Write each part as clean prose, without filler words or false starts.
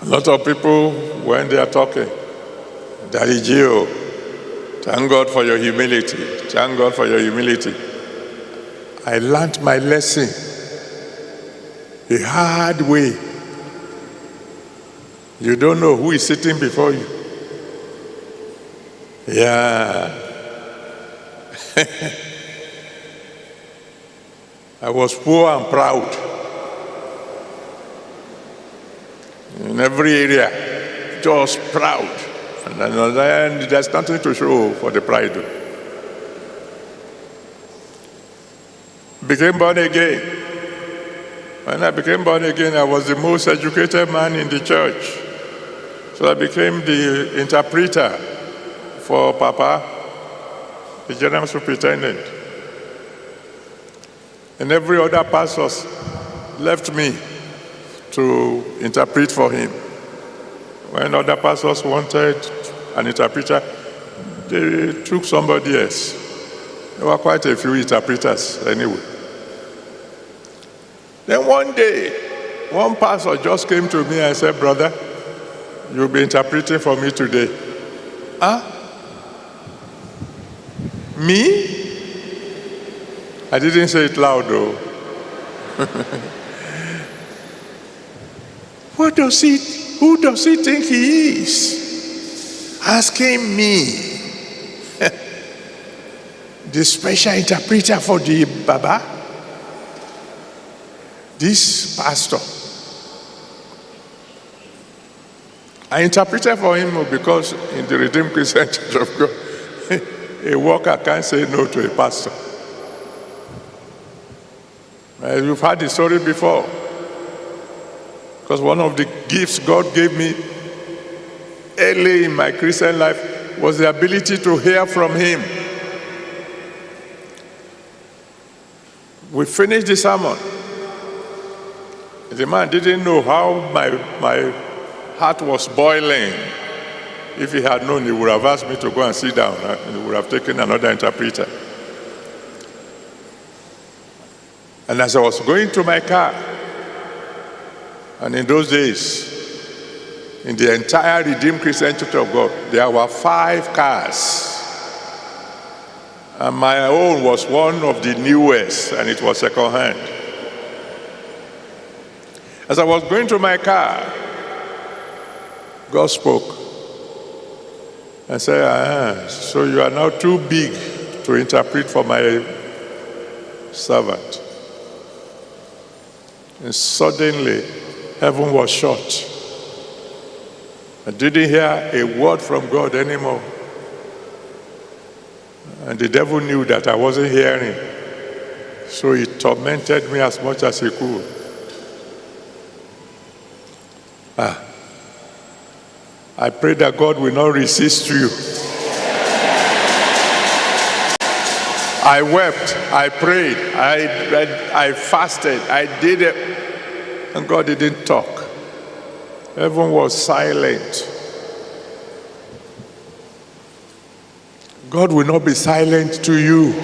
A lot of people, when they are talking, Daddy Gio, thank God for your humility. Thank God for your humility. I learned my lesson the hard way. You don't know who is sitting before you. Yeah. I was poor and proud in every area, just proud. And then there's nothing to show for the pride. Became born again. When I became born again, I was the most educated man in the church. So I became the interpreter for Papa, the general superintendent. And every other pastor left me to interpret for him. When other pastors wanted an interpreter, they took somebody else. There were quite a few interpreters anyway. Then one day, one pastor just came to me and said, "Brother, you'll be interpreting for me today." Huh? Me? I didn't say it loud though. Who does he think he is? Asking me. The special interpreter for the Baba? This pastor. I interpreted for him because in the Redeemed Christian Church of God, a worker can't say no to a pastor. You've heard the story before. Because one of the gifts God gave me early in my Christian life was the ability to hear from him. We finished the sermon. The man didn't know how my heart was boiling. If he had known, he would have asked me to go and sit down, and he would have taken another interpreter. And as I was going to my car, and in those days, in the entire Redeemed Christian Church of God, there were 5 cars. And my own was one of the newest, and it was second-hand. As I was going to my car, God spoke and said, "So you are now too big to interpret for my servant." And suddenly, heaven was shut. I didn't hear a word from God anymore. And the devil knew that I wasn't hearing. So he tormented me as much as he could. I pray that God will not resist you. I wept, I prayed, I fasted, I did it, and God didn't talk. Everyone was silent. God will not be silent to you.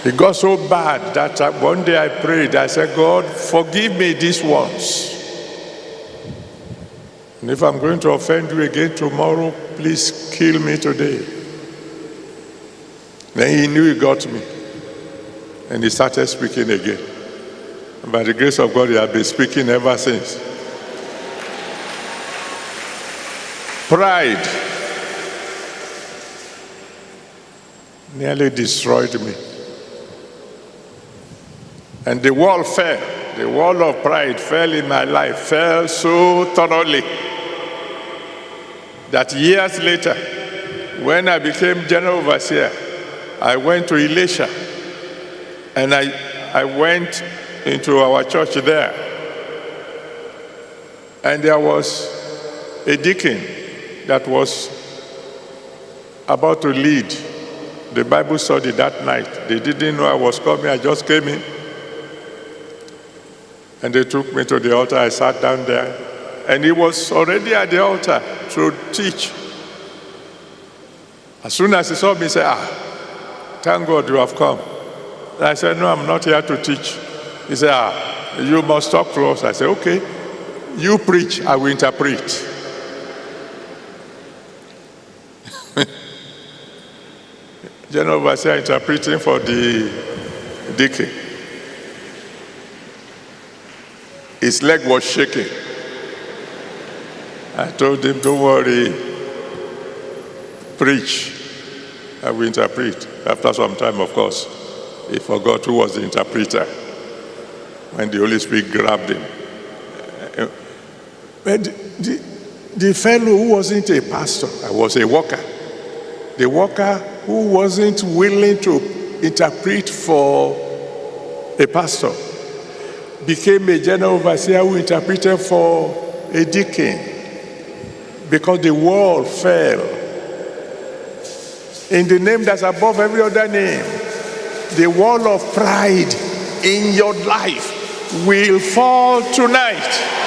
It got so bad that one day I prayed, I said, "God, forgive me this once. And if I'm going to offend you again tomorrow, please kill me today." Then he knew he got me. And he started speaking again. And by the grace of God, he has been speaking ever since. Pride nearly destroyed me. And the wall fell. The wall of pride fell in my life, fell so thoroughly that years later, when I became general overseer, I went to Elisha, and I went into our church there. And there was a deacon that was about to lead the Bible study that night. They didn't know I was coming. I just came in. And they took me to the altar. I sat down there. And he was already at the altar to teach. As soon as he saw me, he said, "Thank God you have come." And I said, "No, I'm not here to teach." He said, you must talk to us. I said, okay, you preach, I will interpret. General Overseer interpreting for the deacon. His leg was shaking. I told him, don't worry, preach, I will interpret. After some time, of course, he forgot who was the interpreter when the Holy Spirit grabbed him. But the fellow who wasn't a pastor, I was a worker. The worker who wasn't willing to interpret for a pastor became a general overseer who interpreted for a deacon because the wall fell. In the name that's above every other name, the wall of pride in your life will fall tonight.